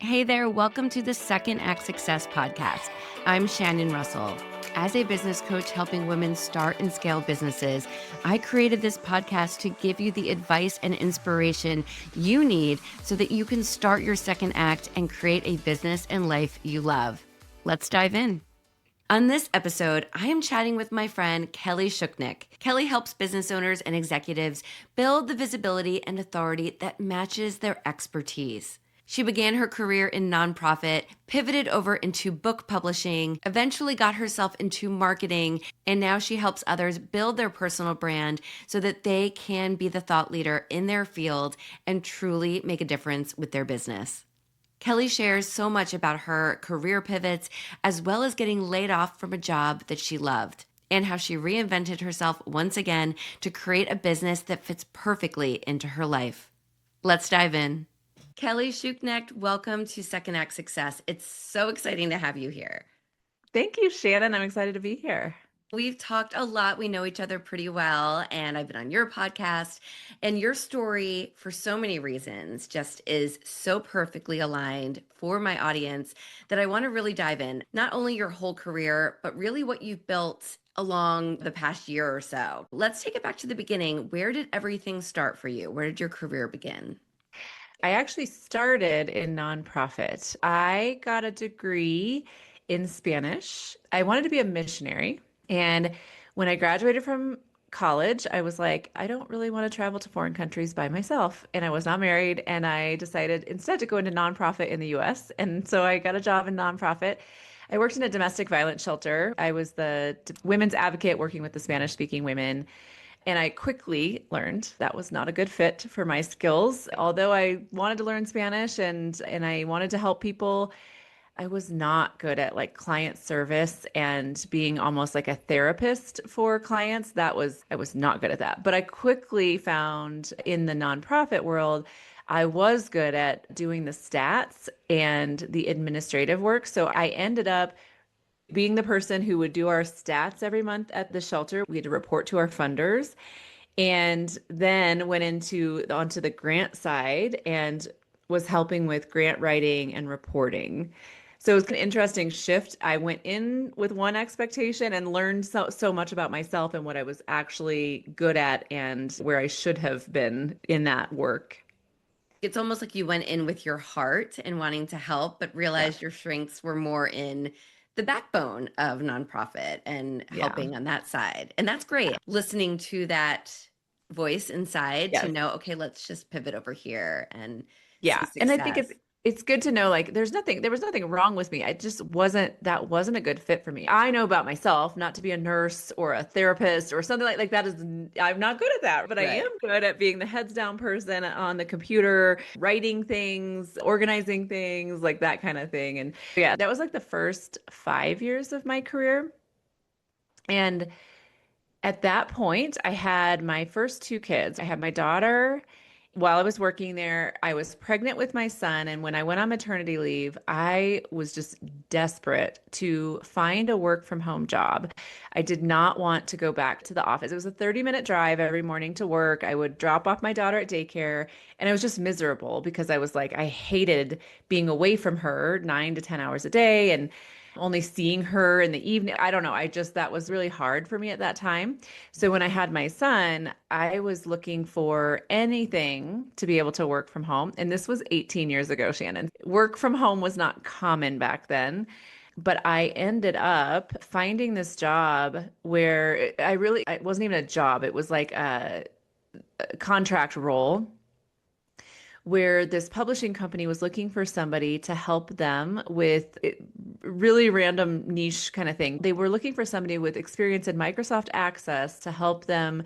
Hey there, welcome to the Second Act Success podcast. I'm Shannon Russell. As a business coach helping women start and scale businesses, I created this podcast to give you the advice and inspiration you need so that you can start your second act and create a business and life you love. Let's dive in. On this episode, I am chatting with my friend, Kelly Schuknecht. Kelly helps business owners and executives build the visibility and authority that matches their expertise. She began her career in nonprofit, pivoted over into book publishing, eventually got herself into marketing, and now she helps others build their personal brand so that they can be the thought leader in their field and truly make a difference with their business. Kelly shares so much about her career pivots, as well as getting laid off from a job that she loved, and how she reinvented herself once again to create a business that fits perfectly into her life. Let's dive in. Kelly Schuknecht, welcome to Second Act Success. It's so exciting to have you here. Thank you, Shannon. I'm excited to be here. We've talked a lot. We know each other pretty well, and I've been on your podcast. And your story, for so many reasons, just is so perfectly aligned for my audience that I want to really dive in. Not only your whole career, but really what you've built along the past year or so. Let's take it back to the beginning. Where did everything start for you? Where did your career begin? I actually started in nonprofit. I got a degree in Spanish. I wanted to be a missionary. And when I graduated from college, I was like, I don't really want to travel to foreign countries by myself. And I was not married. And I decided instead to go into nonprofit in the US. And so I got a job in nonprofit. I worked in a domestic violence shelter. I was the women's advocate working with the Spanish speaking women. And I quickly learned that was not a good fit for my skills. Although I wanted to learn Spanish and I wanted to help people, I was not good at like client service and being almost like a therapist for clients. I was not good at that. But I quickly found in the nonprofit world, I was good at doing the stats and the administrative work. So I ended up being the person who would do our stats every month at the shelter. We had to report to our funders, and then went onto the grant side and was helping with grant writing and reporting. So it was an interesting shift. I went in with one expectation and learned so much about myself and what I was actually good at and where I should have been in that work. It's almost like you went in with your heart and wanting to help, but Yeah. realized your strengths were more in the backbone of nonprofit and Yeah. helping on that side. And that's great. Listening to that voice inside to Yes. know, okay, let's just pivot over here and see Yeah. And I think success. it's good to know like there was nothing wrong with me. I just that wasn't a good fit for me. I know about myself not to be a nurse or a therapist or something like that is I'm not good at that, but I Right. am good at being the heads down person on the computer, writing things, organizing things, like that kind of thing. And yeah, that was like the first 5 years of my career. And at that point, I had my first two kids. I had my daughter while I was working there. I was pregnant with my son. And when I went on maternity leave, I was just desperate to find a work from home job. I did not want to go back to the office. It was a 30-minute drive every morning to work. I would drop off my daughter at daycare, and I was just miserable because I was like, I hated being away from her 9 to 10 hours a day and only seeing her in the evening. I don't know. That was really hard for me at that time. So when I had my son, I was looking for anything to be able to work from home. And this was 18 years ago, Shannon. Work from home was not common back then. But I ended up finding this job where it wasn't even a job. It was like a contract role where this publishing company was looking for somebody to help them with really random niche kind of thing. They were looking for somebody with experience in Microsoft Access to help them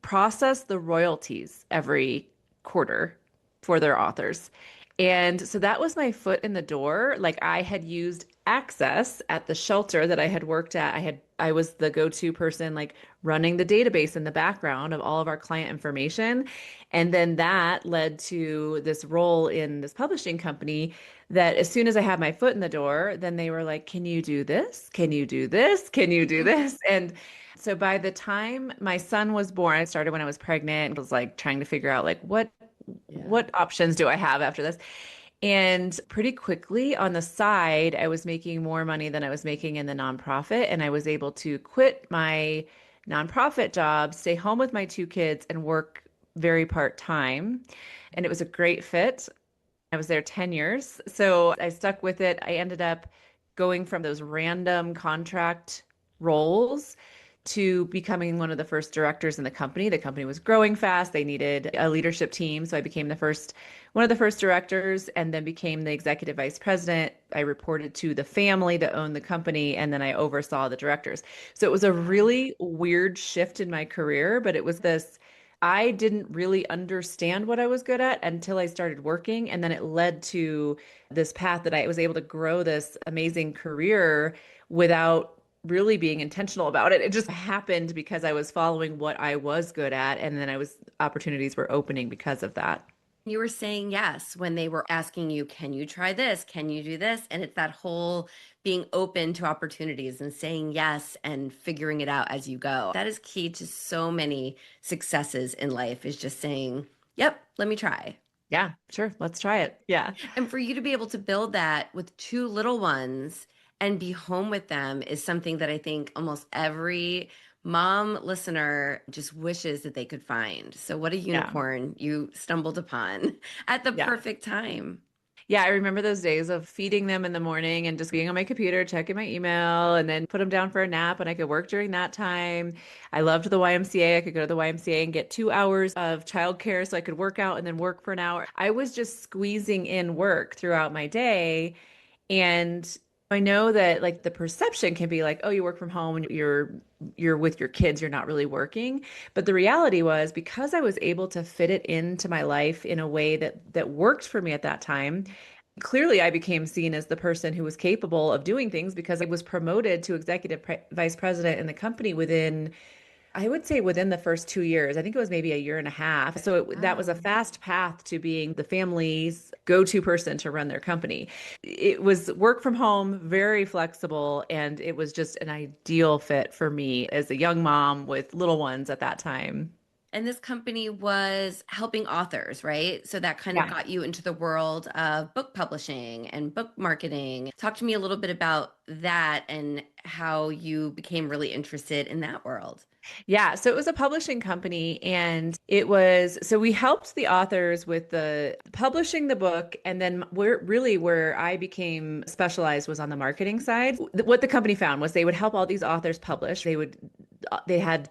process the royalties every quarter for their authors. And so that was my foot in the door. Like I had used Access at the shelter that I had worked at. I was the go-to person like running the database in the background of all of our client information. And then that led to this role in this publishing company that as soon as I had my foot in the door, then they were like, "Can you do this? Can you do this? Can you do this?" And so by the time my son was born, I started when I was pregnant and was like trying to figure out like Yeah. what options do I have after this? And pretty quickly on the side, I was making more money than I was making in the nonprofit. And I was able to quit my nonprofit job, stay home with my two kids, and work very part-time. And it was a great fit. I was there 10 years. So I stuck with it. I ended up going from those random contract roles to becoming one of the first directors in the company. The company was growing fast. They needed a leadership team. So I became one of the first directors and then became the executive vice president. I reported to the family that owned the company and then I oversaw the directors. So it was a Wow. really weird shift in my career, but it was this I didn't really understand what I was good at until I started working. And then it led to this path that I was able to grow this amazing career without really being intentional about it. It just happened because I was following what I was good at. And then opportunities were opening because of that. You were saying yes when they were asking you, can you try this? Can you do this? And it's that whole being open to opportunities and saying yes and figuring it out as you go. That is key to so many successes in life, is just saying, yep, let me try. Yeah, sure. Let's try it. Yeah. And for you to be able to build that with two little ones and be home with them is something that I think almost every mom listener just wishes that they could find. So, what a Yeah. unicorn you stumbled upon at the Yeah. perfect time. Yeah, I remember those days of feeding them in the morning and just being on my computer, checking my email, and then put them down for a nap. And I could work during that time. I loved the YMCA. I could go to the YMCA and get 2 hours of childcare so I could work out and then work for an hour. I was just squeezing in work throughout my day. And I know that like the perception can be like, oh, you work from home and you're with your kids, you're not really working. But the reality was because I was able to fit it into my life in a way that worked for me at that time, clearly I became seen as the person who was capable of doing things because I was promoted to vice president in the company within I would say within the first 2 years. I think it was maybe a year and a half. So that was a Wow. fast path to being the family's go-to person to run their company. It was work from home, very flexible, and it was just an ideal fit for me as a young mom with little ones at that time. And this company was helping authors, right? So that kind of Yeah. got you into the world of book publishing and book marketing. Talk to me a little bit about that and how you became really interested in that world. Yeah, so it was a publishing company and it was so we helped the authors with the publishing the book and then where I became specialized was on the marketing side. What the company found was they would help all these authors publish. They had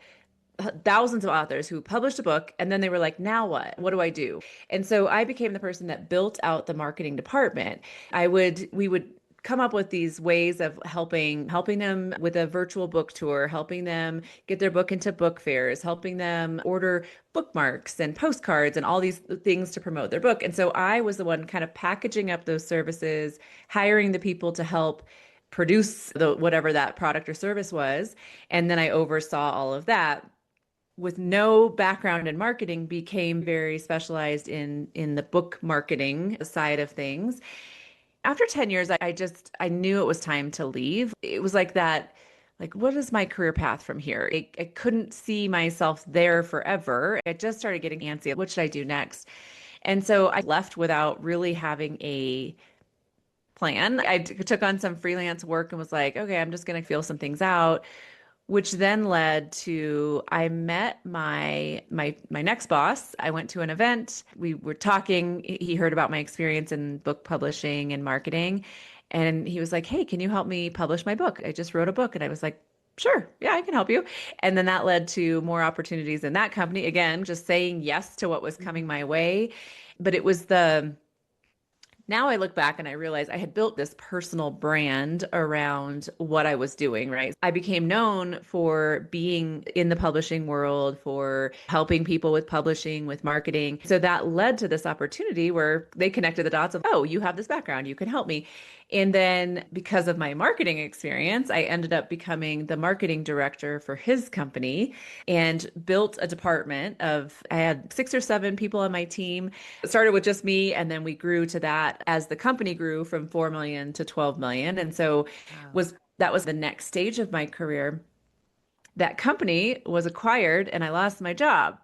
thousands of authors who published a book and then they were like, now what? What do I do? And so I became the person that built out the marketing department. We would come up with these ways of helping them with a virtual book tour, helping them get their book into book fairs, helping them order bookmarks and postcards and all these things to promote their book. And so I was the one kind of packaging up those services, hiring the people to help produce the whatever that product or service was, and then I oversaw all of that with no background in marketing became very specialized in the book marketing side of things. After 10 years, I knew it was time to leave. It was like that, like, what is my career path from here? I couldn't see myself there forever. I just started getting antsy. What should I do next? And so I left without really having a plan. Took on some freelance work and was like, okay, I'm just going to feel some things out, which then led to I met my next boss. I went to an event. We were talking. He heard about my experience in book publishing and marketing, and he was like, "Hey, can you help me publish my book? I just wrote a book." And I was like, "Sure, yeah, I can help you." And then that led to more opportunities in that company. Again, just saying yes to what was coming my way. But it was the now I look back and I realize I had built this personal brand around what I was doing, right? I became known for being in the publishing world, for helping people with publishing, with marketing. So that led to this opportunity where they connected the dots of, oh, you have this background, you can help me. And then because of my marketing experience, I ended up becoming the marketing director for his company and built a department of, I had 6 or 7 people on my team. It started with just me, and then we grew to that as the company grew from 4 million to 12 million. And so Wow. was that was the next stage of my career. That company was acquired and I lost my job.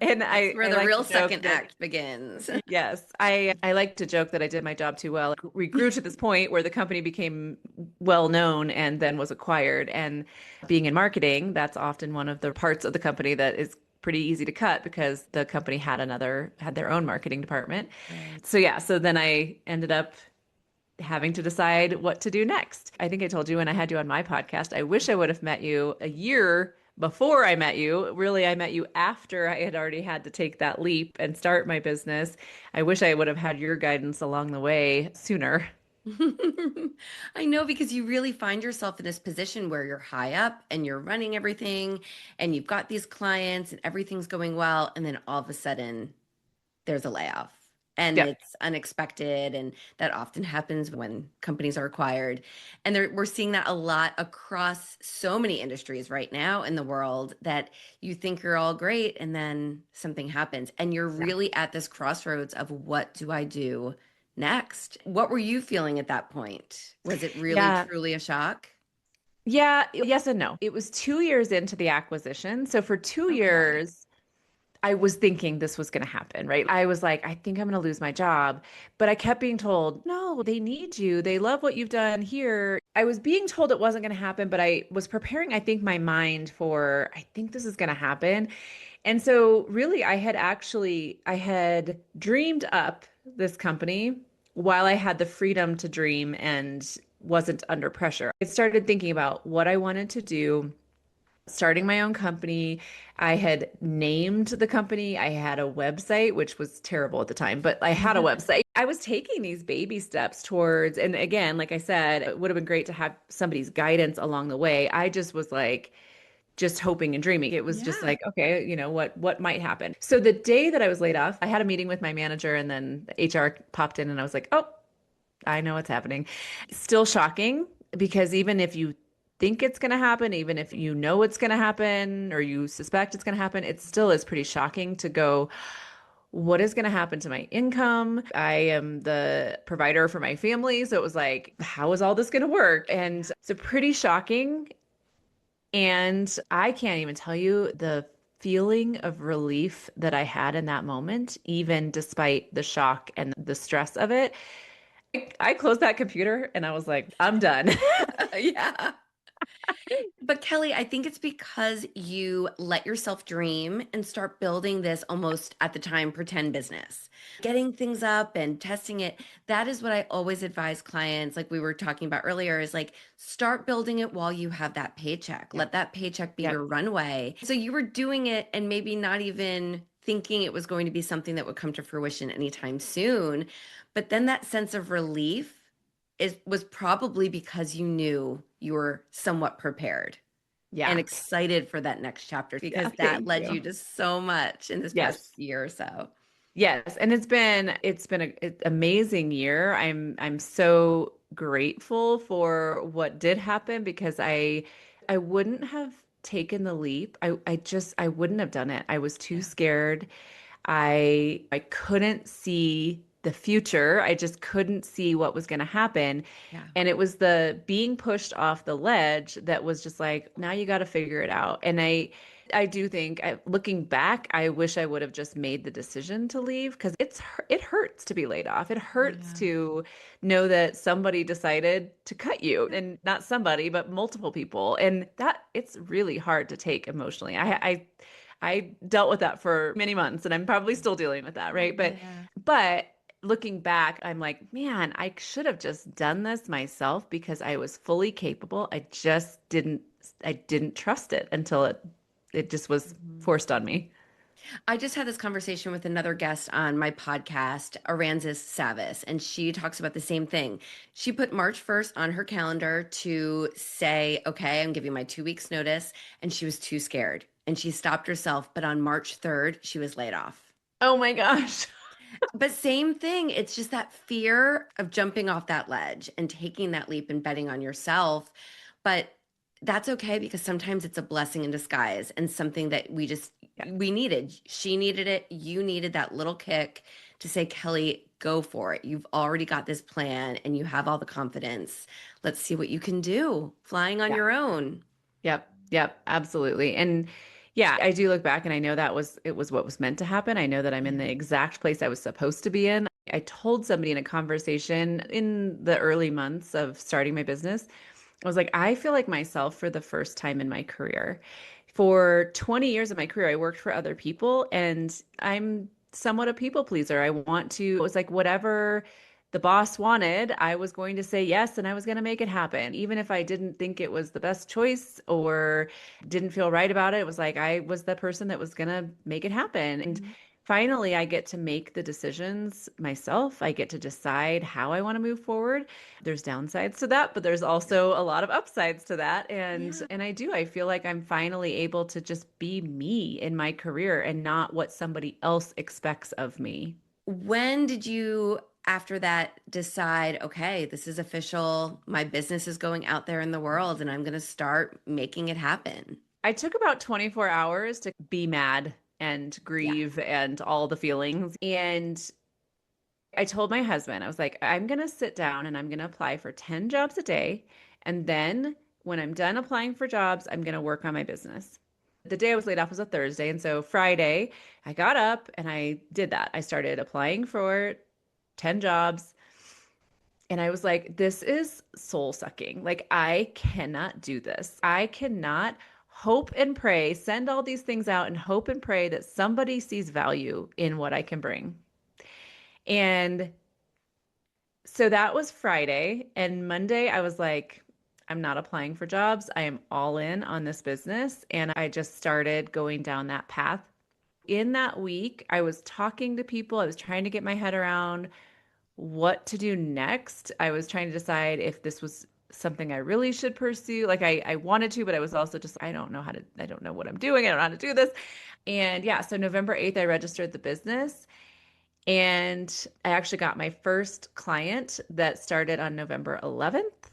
And That's where I the like real to joke second that act begins. yes, I like to joke that I did my job too well. We grew to this point where the company became well known and then was acquired. And being in marketing, that's often one of the parts of the company that is pretty easy to cut because the company had their own marketing department. Right. So yeah, so then I ended up having to decide what to do next. I think I told you when I had you on my podcast, I wish I would have met you a year before I met you. Really, I met you after I had already had to take that leap and start my business. I wish I would have had your guidance along the way sooner. I know because you really find yourself in this position where you're high up and you're running everything and you've got these clients and everything's going well. And then all of a sudden, there's a layoff and Yep. it's unexpected. And that often happens when companies are acquired. And we're seeing that a lot across so many industries right now in the world that you think you're all great and then something happens. And you're Yeah. really at this crossroads of what do I do next? What were you feeling at that point? Was it really Yeah. truly a shock? Yeah. Yes and no. It was 2 years into the acquisition. So for two Okay. years, I was thinking this was going to happen, right? I was like, I think I'm going to lose my job. But I kept being told, no, they need you. They love what you've done here. I was being told it wasn't going to happen, but I was preparing, I think, my mind for, I think this is going to happen. And so really I had dreamed up this company while I had the freedom to dream and wasn't under pressure. I started thinking about what I wanted to do, starting my own company. I had named the company. I had a website, which was terrible at the time, but I had a website. I was taking these baby steps towards, and again, like I said, it would have been great to have somebody's guidance along the way. I just was like, just hoping and dreaming. It was just Yeah. like, okay, what might happen. So the day that I was laid off, I had a meeting with my manager and then HR popped in and I was like, "Oh, I know what's happening." Still shocking because even if you think it's going to happen, even if you know it's going to happen or you suspect it's going to happen, it still is pretty shocking to go, what is going to happen to my income? I am the provider for my family. So it was like, how is all this going to work? And it's a pretty shocking. And I can't even tell you the feeling of relief that I had in that moment, even despite the shock and the stress of it. I closed that computer and I was like, I'm done. Yeah. But Kelly, I think it's because you let yourself dream and start building this almost at the time pretend business. Getting things up and testing it. That is what I always advise clients, like we were talking about earlier, is like start building it while you have that paycheck. Yeah. Let that paycheck be Yep. your runway. So you were doing it and maybe not even thinking it was going to be something that would come to fruition anytime soon. But then that sense of relief was probably because you knew you were somewhat prepared and Yeah. excited for that next chapter Yeah. because that Thank led you. you to so much in this past Yes. year or so. Yes. And it's been an amazing year. I'm so grateful for what did happen because I wouldn't have taken the leap. I wouldn't have done it. I was too Yeah. scared. I couldn't see the future. I just couldn't see what was going to happen. Yeah. And it was the being pushed off the ledge that was just like, now you got to figure it out. And I do think, looking back, I wish I would have just made the decision to leave because it hurts to be laid off. It hurts Yeah. to know that somebody decided to cut you, and not somebody, but multiple people. And that it's really hard to take emotionally. I dealt with that for many months and I'm probably still dealing with that, right? Yeah. But looking back, I'm like, man, I should have just done this myself because I was fully capable. I didn't trust it until it just was Mhm. forced on me. I just had this conversation with another guest on my podcast, Aranzis Savis, and she talks about the same thing. She put March 1st on her calendar to say, okay, I'm giving my 2 weeks notice. And she was too scared and she stopped herself. But on March 3rd, she was laid off. Oh my gosh. But same thing. It's just that fear of jumping off that ledge and taking that leap and betting on yourself. But that's okay because sometimes it's a blessing in disguise and something that Yeah. we needed. She needed it. You needed that little kick to say, Kelly, go for it. You've already got this plan and you have all the confidence. Let's see what you can do flying on Yeah. your own. Yep. Yep. Absolutely. And Yeah, I do look back and I know it was what was meant to happen. I know that I'm in Yeah. the exact place I was supposed to be in. I told somebody in a conversation in the early months of starting my business, I was like, I feel like myself for the first time in my career. For 20 years of my career, I worked for other people and I'm somewhat a people pleaser. It was like whatever the boss wanted, I was going to say yes and I was going to make it happen. Even if I didn't think it was the best choice or didn't feel right about it, it was like I was the person that was going to make it happen. And Mhm. finally, I get to make the decisions myself. I get to decide how I want to move forward. There's downsides to that, but there's also a lot of upsides to that. Yeah. And I feel like I'm finally able to just be me in my career and not what somebody else expects of me. When did you, after that, decide, okay, this is official, my business is going out there in the world and I'm going to start making it happen? I took about 24 hours to be mad and Yeah. grieve and all the feelings. And I told my husband, I was like, I'm going to sit down and I'm going to apply for 10 jobs a day. And then when I'm done applying for jobs, I'm going to work on my business. The day I was laid off was a Thursday. And so Friday, I got up and I did that. I started applying for 10 jobs. And I was like, this is soul sucking. Like, I cannot do this. I cannot hope and pray, send all these things out and hope and pray that somebody sees value in what I can bring. And so that was Friday. And Monday, I was like, I'm not applying for jobs. I am all in on this business. And I just started going down that path. In that week, I was talking to people. I was trying to get my head around what to do next. I was trying to decide if this was something I really should pursue. Like I wanted to, but I was also just, I don't know what I'm doing. I don't know how to do this. And yeah, so November 8th, I registered the business. And I actually got my first client that started on November 11th.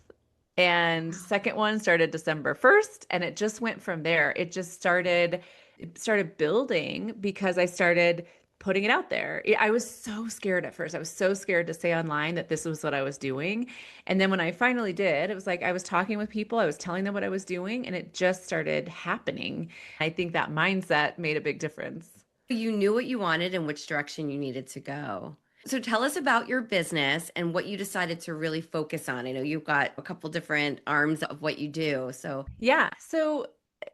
And second one started December 1st. And it just went from there. It started building because I started putting it out there. I was so scared at first. I was so scared to say online that this was what I was doing. And then when I finally did, it was like I was talking with people, I was telling them what I was doing, and it just started happening. I think that mindset made a big difference. You knew what you wanted and which direction you needed to go. So tell us about your business and what you decided to really focus on. I know you've got a couple different arms of what you do. So, Yeah. So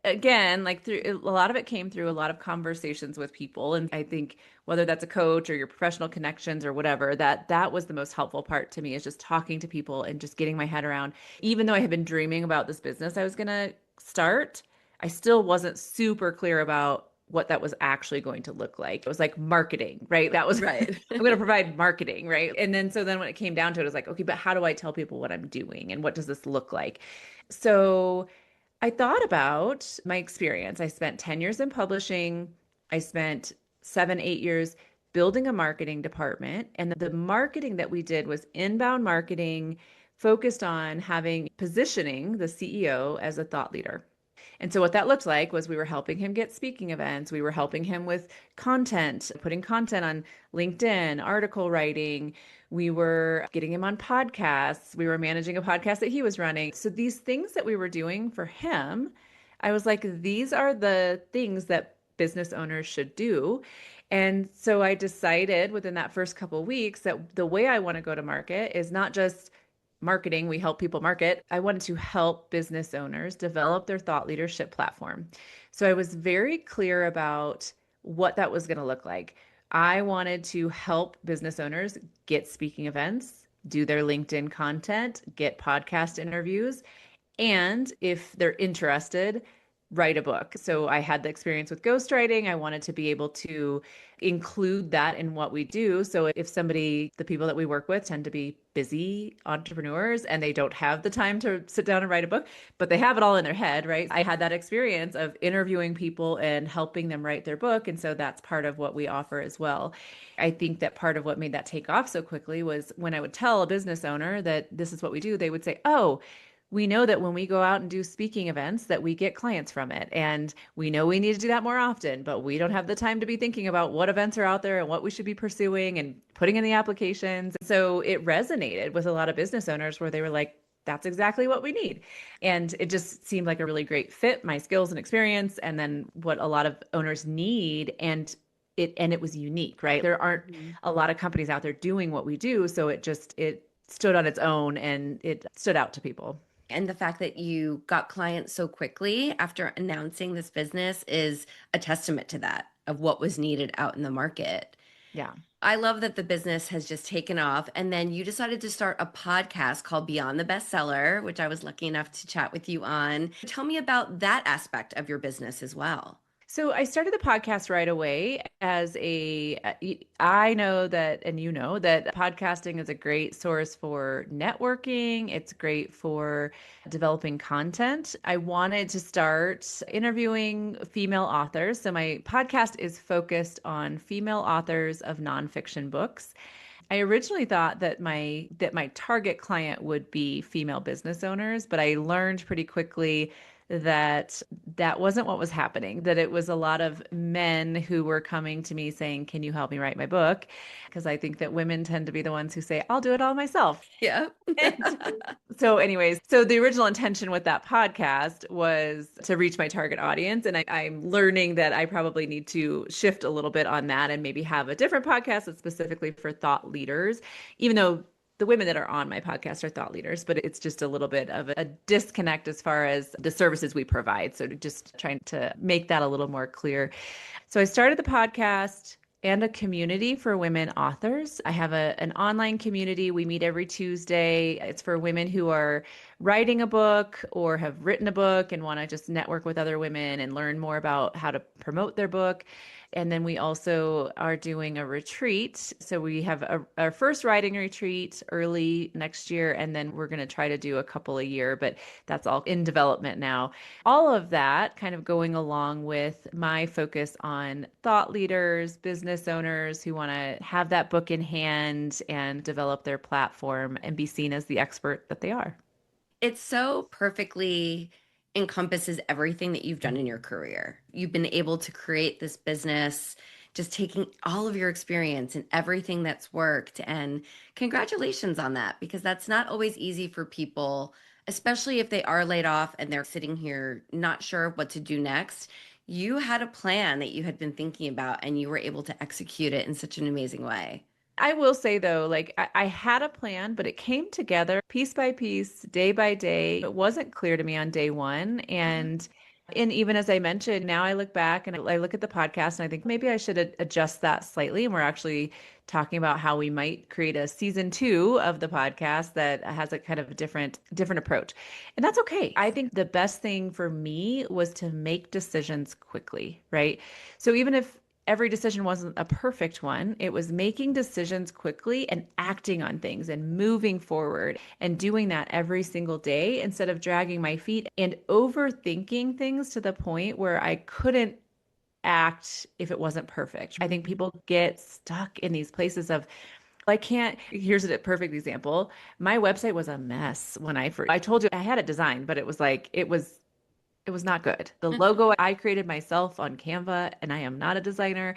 again, like through a lot of it came through a lot of conversations with people. And I think whether that's a coach or your professional connections or whatever, that was the most helpful part to me is just talking to people and just getting my head around. Even though I had been dreaming about this business I was gonna start, I still wasn't super clear about what that was actually going to look like. It was like marketing, right? That was right. I'm going to provide marketing, right? And then so then when it came down to it, it was like, okay, but how do I tell people what I'm doing and what does this look like? So I thought about my experience. I spent 10 years in publishing. I spent 7, 8 years building a marketing department. And the marketing that we did was inbound marketing focused on having positioning the CEO as a thought leader. And so what that looked like was we were helping him get speaking events. We were helping him with content, putting content on LinkedIn, article writing. We were getting him on podcasts. We were managing a podcast that he was running. So these things that we were doing for him, I was like, these are the things that business owners should do. And so I decided within that first couple of weeks that the way I want to go to market is not just marketing, we help people market. I wanted to help business owners develop their thought leadership platform. So I was very clear about what that was going to look like. I wanted to help business owners get speaking events, do their LinkedIn content, get podcast interviews, and if they're interested, write a book. So I had the experience with ghostwriting. I wanted to be able to include that in what we do. So if somebody, the people that we work with tend to be busy entrepreneurs and they don't have the time to sit down and write a book, but they have it all in their head, right? I had that experience of interviewing people and helping them write their book. And so that's part of what we offer as well. I think that part of what made that take off so quickly was when I would tell a business owner that this is what we do, they would say, oh, we know that when we go out and do speaking events that we get clients from it, and we know we need to do that more often, but we don't have the time to be thinking about what events are out there and what we should be pursuing and putting in the applications. So it resonated with a lot of business owners where they were like, that's exactly what we need. And it just seemed like a really great fit, my skills and experience, and then what a lot of owners need. And it was unique, right? There aren't Mhm. a lot of companies out there doing what we do. So it stood on its own and it stood out to people. And the fact that you got clients so quickly after announcing this business is a testament to that, of what was needed out in the market. Yeah. I love that the business has just taken off. And then you decided to start a podcast called Beyond the Bestseller, which I was lucky enough to chat with you on. Tell me about that aspect of your business as well. So I started the podcast right away I know that, and you know that podcasting is a great source for networking. It's great for developing content. I wanted to start interviewing female authors. So my podcast is focused on female authors of nonfiction books. I originally thought that my target client would be female business owners, but I learned pretty quickly that that wasn't what was happening, that it was a lot of men who were coming to me saying, "Can you help me write my book?" Because I think that women tend to be the ones who say, "I'll do it all myself." Yeah. And so, anyways, so the original intention with that podcast was to reach my target audience. And I'm learning that I probably need to shift a little bit on that and maybe have a different podcast that's specifically for thought leaders, even though the women that are on my podcast are thought leaders, but it's just a little bit of a disconnect as far as the services we provide. So just trying to make that a little more clear. So I started the podcast and a community for women authors. I have an online community. We meet every Tuesday. It's for women who are writing a book or have written a book and want to just network with other women and learn more about how to promote their book. And then we also are doing a retreat. So we have our first writing retreat early next year, and then we're going to try to do a couple a year, but that's all in development now. All of that kind of going along with my focus on thought leaders, business owners who want to have that book in hand and develop their platform and be seen as the expert that they are. It so perfectly encompasses everything that you've done in your career. You've been able to create this business, just taking all of your experience and everything that's worked. And congratulations on that, because that's not always easy for people, especially if they are laid off and they're sitting here not sure what to do next. You had a plan that you had been thinking about and you were able to execute it in such an amazing way. I will say though, like I had a plan, but it came together piece by piece, day by day. It wasn't clear to me on day one. And even as I mentioned, now I look back and I look at the podcast and I think maybe I should adjust that slightly. And we're actually talking about how we might create a season 2 of the podcast that has a kind of a different approach. And that's okay. I think the best thing for me was to make decisions quickly, right? So even if every decision wasn't a perfect one, it was making decisions quickly and acting on things and moving forward and doing that every single day instead of dragging my feet and overthinking things to the point where I couldn't act if it wasn't perfect. I think people get stuck in these places of, I can't. Here's a perfect example. My website was a mess when I told you I had it designed, but it was not good. The logo I created myself on Canva, and I am not a designer.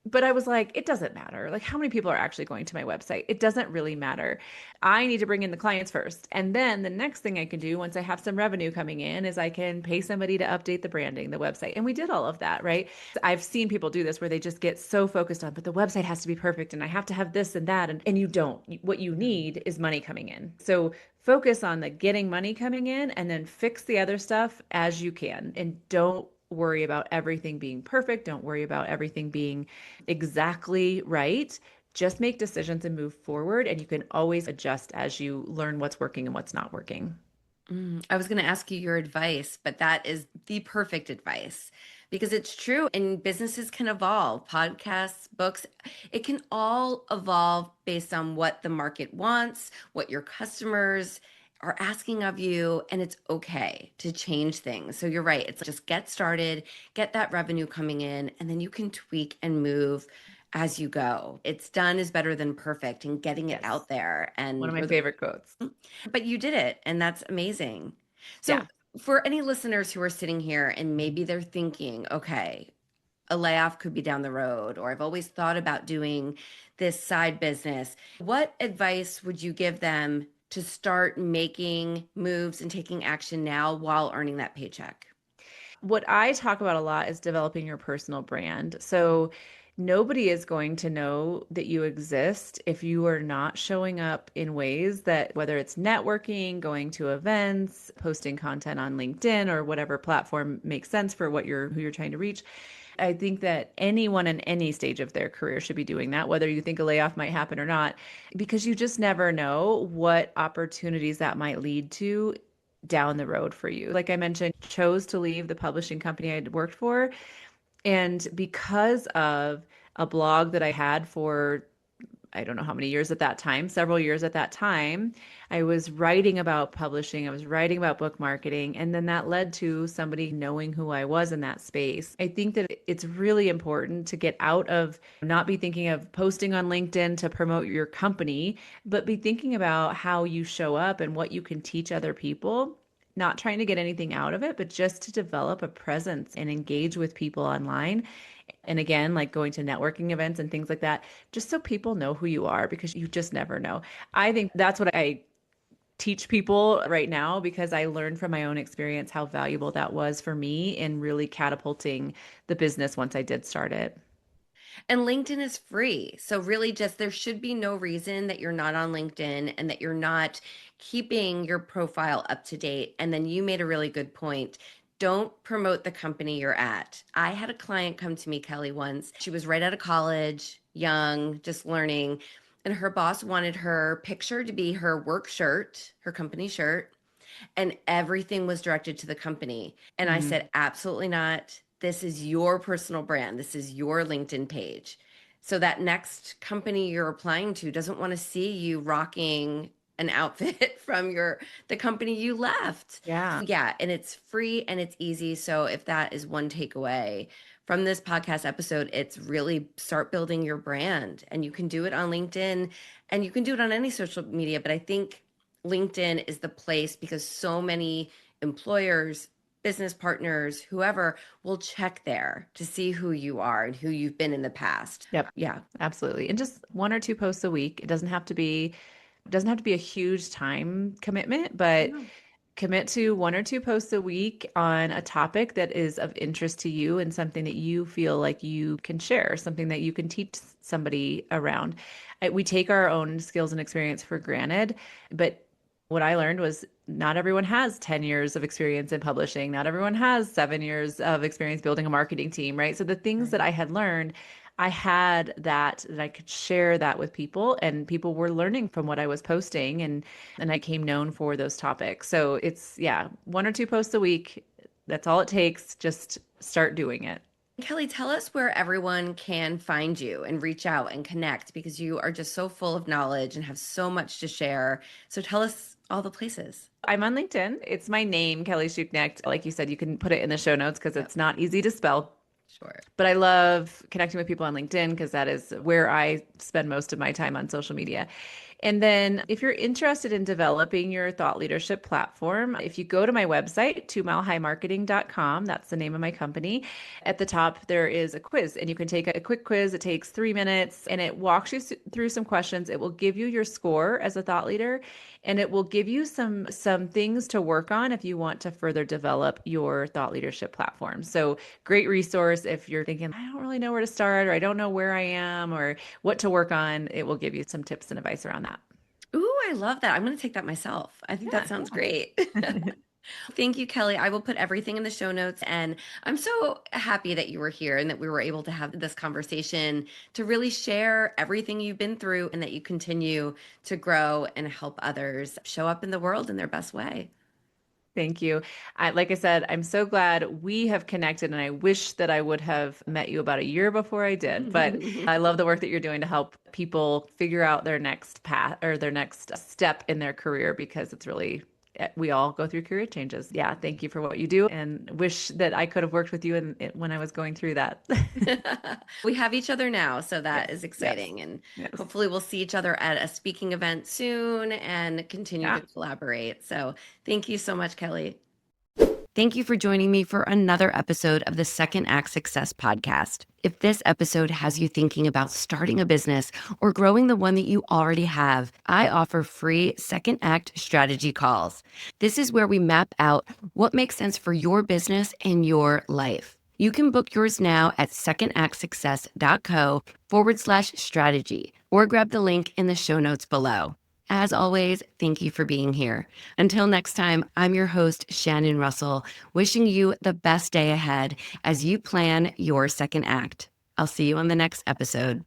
But I was like, it doesn't matter. Like, how many people are actually going to my website? It doesn't really matter. I need to bring in the clients first. And then the next thing I can do once I have some revenue coming in is I can pay somebody to update the branding, the website. And we did all of that, right? I've seen people do this where they just get so focused on, but the website has to be perfect and I have to have this and that. And you don't. What you need is money coming in. So focus on the getting money coming in and then fix the other stuff as you can. And don't worry about everything being perfect. Don't worry about everything being exactly right. Just make decisions and move forward. And you can always adjust as you learn what's working and what's not working. I was going to ask you your advice, but that is the perfect advice because it's true and businesses can evolve. Podcasts, books, it can all evolve based on what the market wants, what your customers are asking of you, and it's okay to change things. So you're right. It's just get started, get that revenue coming in, and then you can tweak and move as you go. It's done is better than perfect and getting it Yes. out there. One And of my favorite quotes. but you did it, and that's amazing. Yeah. So, for any listeners who are sitting here and maybe they're thinking, okay, a layoff could be down the road, or I've always thought about doing this side business, what advice would you give them to start making moves and taking action now while earning that paycheck? What I talk about a lot is developing your personal brand. So nobody is going to know that you exist if you are not showing up in ways that, whether it's networking, going to events, posting content on LinkedIn or whatever platform makes sense for who you're trying to reach. I think that anyone in any stage of their career should be doing that, whether you think a layoff might happen or not, because you just never know what opportunities that might lead to down the road for you. Like I mentioned, chose to leave the publishing company I'd worked for. And because of a blog that I had for, I don't know how many years at that time, several years at that time, I was writing about publishing, I was writing about book marketing, and then that led to somebody knowing who I was in that space. I think that it's really important to get out of not be thinking of posting on LinkedIn to promote your company, but be thinking about how you show up and what you can teach other people. Not trying to get anything out of it, but just to develop a presence and engage with people online. And again, like going to networking events and things like that, just so people know who you are, because you just never know. I think that's what I teach people right now, because I learned from my own experience how valuable that was for me in really catapulting the business once I did start it. And LinkedIn is free. So, really, just there should be no reason that you're not on LinkedIn and that you're not keeping your profile up to date. And then you made a really good point. Don't promote the company you're at. I had a client come to me, Kelly, once. She was right out of college, young, just learning. And her boss wanted her picture to be her work shirt, her company shirt, and everything was directed to the company. And I Mm, said, absolutely not. This is your personal brand. This is your LinkedIn page. So that next company you're applying to doesn't want to see you rocking an outfit from the company you left. yeah. Yeah, and it's free and it's easy. So if that is one takeaway from this podcast episode, it's really start building your brand. And you can do it on LinkedIn and you can do it on any social media, but I think LinkedIn is the place because so many employers, business partners, whoever will check there to see who you are and who you've been in the past. Yep. Yeah. Absolutely. And just one or two posts a week. It doesn't have to be a huge time commitment, but No. commit to one or two posts a week on a topic that is of interest to you and something that you feel like you can share, something that you can teach somebody around. We take our own skills and experience for granted, but what I learned was not everyone has 10 years of experience in publishing. Not everyone has 7 years of experience building a marketing team, right? So the things that Right. I had learned, I had that I could share that with people, and people were learning from what I was posting, and I came known for those topics. So it's, yeah, one or two posts a week. That's all it takes. Just start doing it. Kelly, tell us where everyone can find you and reach out and connect because you are just so full of knowledge and have so much to share. So tell us all the places. I'm on LinkedIn. It's my name, Kelly Schuknecht. Like you said, you can put it in the show notes because Yep. it's not easy to spell. Sure. But I love connecting with people on LinkedIn because that is where I spend most of my time on social media. And then if you're interested in developing your thought leadership platform, if you go to my website, 2milehighmarketing.com, that's the name of my company. At the top, there is a quiz, and you can take a quick quiz. It takes 3 minutes and it walks you through some questions. It will give you your score as a thought leader, and it will give you some things to work on if you want to further develop your thought leadership platform. So great resource if you're thinking, I don't really know where to start, or I don't know where I am, or what to work on. It will give you some tips and advice around that. Ooh, I love that. I'm going to take that myself. I think that Yeah. sounds great. Thank you, Kelly. I will put everything in the show notes. And I'm so happy that you were here and that we were able to have this conversation to really share everything you've been through and that you continue to grow and help others show up in the world in their best way. Thank you. Like I said, I'm so glad we have connected, and I wish that I would have met you about a year before I did. But I love the work that you're doing to help people figure out their next path or their next step in their career, because it's really, we all go through career changes. Yeah, thank you for what you do, and wish that I could have worked with you when I was going through that. We have each other now, so that Yes, is yes, exciting. And yes. hopefully, we'll see each other at a speaking event soon and continue Yeah. to collaborate. So, thank you so much, Kelly. Thank you for joining me for another episode of the Second Act Success podcast. If this episode has you thinking about starting a business or growing the one that you already have, I offer free Second Act strategy calls. This is where we map out what makes sense for your business and your life. You can book yours now at secondactsuccess.co/strategy or grab the link in the show notes below. As always, thank you for being here. Until next time, I'm your host, Shannon Russell, wishing you the best day ahead as you plan your second act. I'll see you on the next episode.